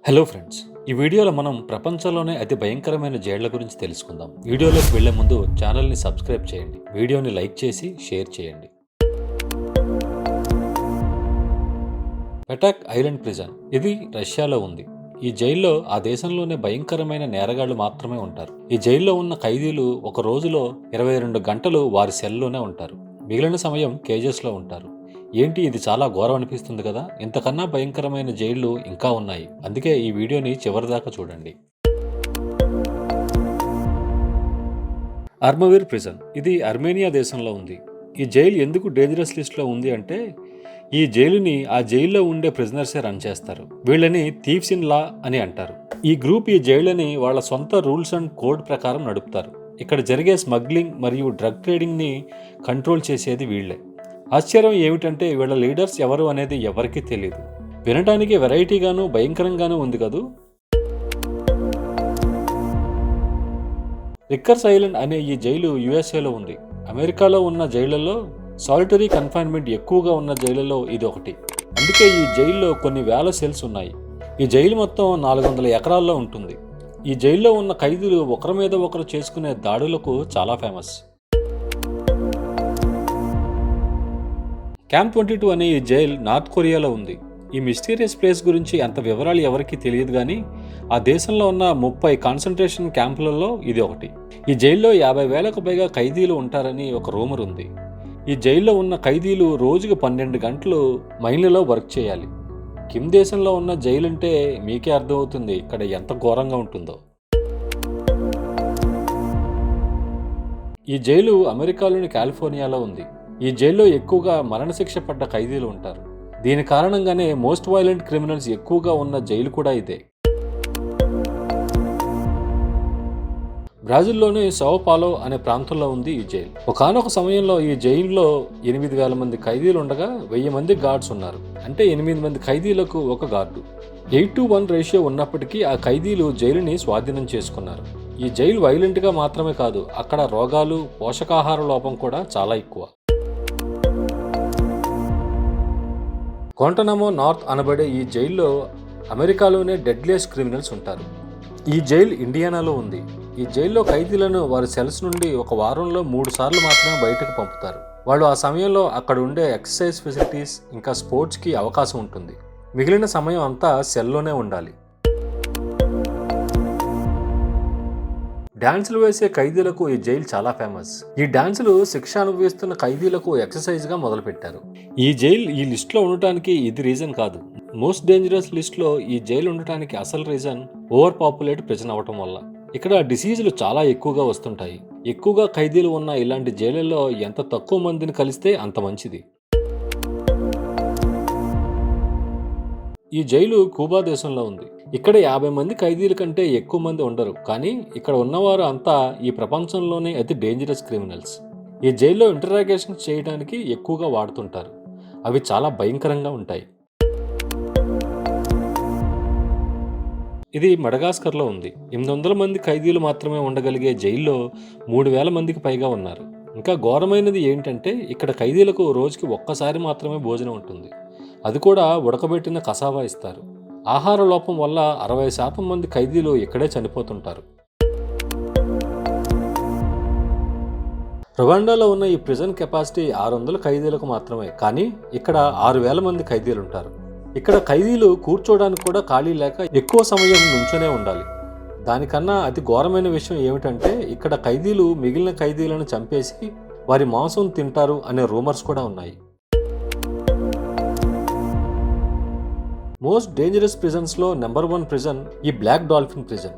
Hello friends, ఈ వీడియోలో మనం ప్రపంచంలోనే అతి భయంకరమైన జైళ్ల గురించి తెలుసుకుందాం. వీడియోలోకి వెళ్లే ముందు ఛానల్ని సబ్స్క్రైబ్ చేయండి, వీడియోని లైక్ చేసి షేర్ చేయండి. పెటాక్ ఐలాండ్ ప్రిజన్ ఇది రష్యాలో ఉంది. ఈ జైల్లో ఆ దేశంలోనే భయంకరమైన నేరగాళ్లు మాత్రమే ఉంటారు. ఈ జైల్లో ఉన్న ఖైదీలు ఒక రోజులో 22 గంటలు వారి సెల్లోనే ఉంటారు. మిగిలిన సమయం కేజెస్లో ఉంటారు. ఏంటి ఇది చాలా ఘోరం అనిపిస్తుంది కదా. ఇంతకన్నా భయంకరమైన జైళ్లు ఇంకా ఉన్నాయి. అందుకే ఈ వీడియోని చివరిదాకా చూడండి. అర్మవీర్ ప్రిజన్ ఇది అర్మేనియా దేశంలో ఉంది. ఈ జైలు ఎందుకు డేంజరస్ లిస్ట్లో ఉంది అంటే ఈ జైలుని ఆ జైల్లో ఉండే ప్రిజనర్సే రన్ చేస్తారు. వీళ్ళని థీవ్స్ ఇన్ లా అని అంటారు. ఈ గ్రూప్ ఈ జైలుని వాళ్ళ సొంత రూల్స్ అండ్ కోడ్ ప్రకారం నడుపుతారు. ఇక్కడ జరిగే స్మగ్లింగ్ మరియు డ్రగ్ ట్రేడింగ్ ని కంట్రోల్ చేసేది వీళ్లే. ఆశ్చర్యం ఏమిటంటే వీళ్ళ లీడర్స్ ఎవరు అనేది ఎవరికీ తెలియదు. వినడానికి వెరైటీగాను భయంకరంగానూ ఉంది కదూ. రిక్కర్స్ ఐలాండ్ అనే ఈ జైలు యుఎస్ఏలో ఉంది. అమెరికాలో ఉన్న జైళ్లలో సాలిటరీ కన్ఫైన్మెంట్ ఎక్కువగా ఉన్న జైళ్లలో ఇది ఒకటి. అందుకే ఈ జైల్లో కొన్ని వేల సెల్స్ ఉన్నాయి. ఈ జైలు మొత్తం 400 ఎకరాల్లో ఉంటుంది. ఈ జైల్లో ఉన్న ఖైదీలు ఒకరి మీద ఒకరు చేసుకునే దాడులకు చాలా ఫేమస్. క్యాంప్ 22 అనే ఈ జైల్ నార్త్ కొరియాలో ఉంది. ఈ మిస్టీరియస్ ప్లేస్ గురించి అంత వివరాలు ఎవరికీ తెలియదు, కానీ ఆ దేశంలో ఉన్న 30 కాన్సంట్రేషన్ క్యాంపులలో ఇది ఒకటి. ఈ జైల్లో 50,000కు పైగా ఖైదీలు ఉంటారని ఒక రూమర్ ఉంది. ఈ జైల్లో ఉన్న ఖైదీలు రోజుకు 12 గంటలు మైన్లలో వర్క్ చేయాలి. కిమ్ దేశంలో ఉన్న జైలు అంటే మీకే అర్థమవుతుంది ఇక్కడ ఎంత ఘోరంగా ఉంటుందో. ఈ జైలు అమెరికాలోని కాలిఫోర్నియాలో ఉంది. ఈ జైల్లో ఎక్కువగా మరణశిక్ష పడ్డ ఖైదీలు ఉంటారు. దీని కారణంగానే మోస్ట్ వైలెంట్ క్రిమినల్స్ ఎక్కువగా ఉన్న జైలు కూడా ఇదే. బ్రెజిల్లోని సౌ పాలో అనే ప్రాంతంలో ఉంది ఈ జైలు. ఒకానొక సమయంలో ఈ జైల్లో 8,000 మంది ఖైదీలు ఉండగా 1000 మంది గార్డ్స్ ఉన్నారు. అంటే 8 మంది ఖైదీలకు ఒక గార్డు. 8:1 రేషియో ఉన్నప్పటికీ ఆ ఖైదీలు జైలుని స్వాధీనం చేసుకున్నారు. ఈ జైలు వైలెంట్గా మాత్రమే కాదు, అక్కడ రోగాలు, పోషకాహార లోపం కూడా చాలా ఎక్కువ. గ్వాంటనామో నార్త్ అనబడే ఈ జైల్లో అమెరికాలోనే డెడ్లియస్ట్ క్రిమినల్స్ ఉంటారు. ఈ జైలు ఇండియానాలో ఉంది. ఈ జైల్లో ఖైదీలను వారి సెల్స్ నుండి ఒక వారంలో 3 సార్లు మాత్రమే బయటకు పంపుతారు. వాళ్ళు ఆ సమయంలో అక్కడ ఉండే ఎక్సర్సైజ్ ఫెసిలిటీస్ ఇంకా స్పోర్ట్స్కి అవకాశం ఉంటుంది. మిగిలిన సమయం అంతా సెల్లోనే ఉండాలి. డాన్సులు వేసే ఖైదీలకు ఈ జైలు చాలా ఫేమస్. ఈ డాన్సులు శిక్ష అనుభవిస్తున్న ఖైదీలకు ఎక్సర్సైజ్గా మొదలుపెట్టారు. ఈ జైలు ఈ లిస్ట్లో ఉండటానికి ఇది రీజన్ కాదు. మోస్ట్ డేంజరస్ లిస్ట్లో ఈ జైలు ఉండటానికి అసలు రీజన్ ఓవర్ పాపులేట్ ప్రిజన్ అవటం వల్ల. ఇక్కడ డిసీజులు చాలా ఎక్కువగా వస్తుంటాయి. ఎక్కువగా ఖైదీలు ఉన్న ఇలాంటి జైలుల్లో ఎంత తక్కువ మందిని కలిస్తే అంత మంచిది. ఈ జైలు క్యూబా దేశంలో ఉంది. ఇక్కడ 50 మంది ఖైదీల కంటే ఎక్కువ మంది ఉండరు, కానీ ఇక్కడ ఉన్నవారు అంతా ఈ ప్రపంచంలోనే అతి డేంజరస్ క్రిమినల్స్. ఈ జైల్లో ఇంటరాగేషన్ చేయడానికి ఎక్కువగా వాడుతుంటారు. అవి చాలా భయంకరంగా ఉంటాయి. ఇది మడగాస్కర్లో ఉంది. 800 మంది ఖైదీలు మాత్రమే ఉండగలిగే జైల్లో 3,000 మందికి పైగా ఉన్నారు. ఇంకా ఘోరమైనది ఏంటంటే ఇక్కడ ఖైదీలకు రోజుకి ఒక్కసారి మాత్రమే భోజనం ఉంటుంది. అది కూడా ఉడకబెట్టిన కసావా ఇస్తారు. ఆహార లోపం వల్ల 60% మంది ఖైదీలు ఇక్కడే చనిపోతుంటారు. రువాండాలో ఉన్న ఈ ప్రిజన్ కెపాసిటీ 600 ఖైదీలకు మాత్రమే, కానీ ఇక్కడ 6,000 మంది ఖైదీలు ఉంటారు. ఇక్కడ ఖైదీలు కూర్చోడానికి కూడా ఖాళీ లేక ఎక్కువ సమయం నుంచోనే ఉండాలి. దానికన్నా అతి ఘోరమైన విషయం ఏమిటంటే ఇక్కడ ఖైదీలు మిగిలిన ఖైదీలను చంపేసి వారి మాంసం తింటారు అనే రూమర్స్ కూడా ఉన్నాయి. మోస్ట్ డేంజరస్ ప్రిజన్స్లో నెంబర్ 1 ప్రిజన్ ఈ బ్లాక్ డాల్ఫిన్ ప్రిజన్.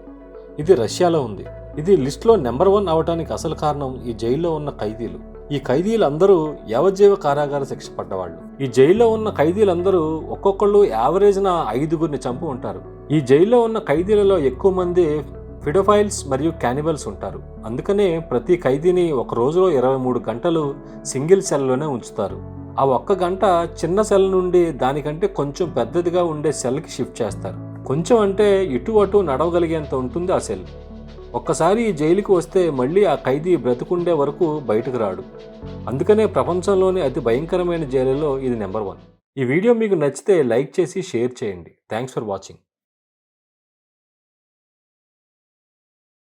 ఇది రష్యాలో ఉంది. ఇది లిస్ట్లో నెంబర్ 1 అవటానికి అసలు కారణం ఈ జైల్లో ఉన్న ఖైదీలు. ఈ ఖైదీలందరూ యావజ్జీవ కారాగార శిక్ష పడ్డవాళ్ళు. ఈ జైల్లో ఉన్న ఖైదీలందరూ ఒక్కొక్కళ్ళు యావరేజ్న 5గురిని చంపు ఉంటారు. ఈ జైల్లో ఉన్న ఖైదీలలో ఎక్కువ మంది ఫిడోఫైల్స్ మరియు క్యానిబల్స్ ఉంటారు. అందుకనే ప్రతి ఖైదీని ఒక రోజులో 23 గంటలు సింగిల్ సెల్లోనే ఉంచుతారు. ఆ ఒక్క గంట చిన్న సెల్ నుండి దానికంటే కొంచెం పెద్దదిగా ఉండే సెల్కి షిఫ్ట్ చేస్తారు. కొంచెం అంటే ఇటు అటు నడవగలిగేంత ఉంటుంది ఆ సెల్. ఒక్కసారి ఈ జైలుకి వస్తే మళ్ళీ ఆ ఖైదీ బ్రతుకుండే వరకు బయటకు రాడు. అందుకనే ప్రపంచంలోనే అతి భయంకరమైన జైలులో ఇది నెంబర్ 1. ఈ వీడియో మీకు నచ్చితే లైక్ చేసి షేర్ చేయండి. Thanks for watching.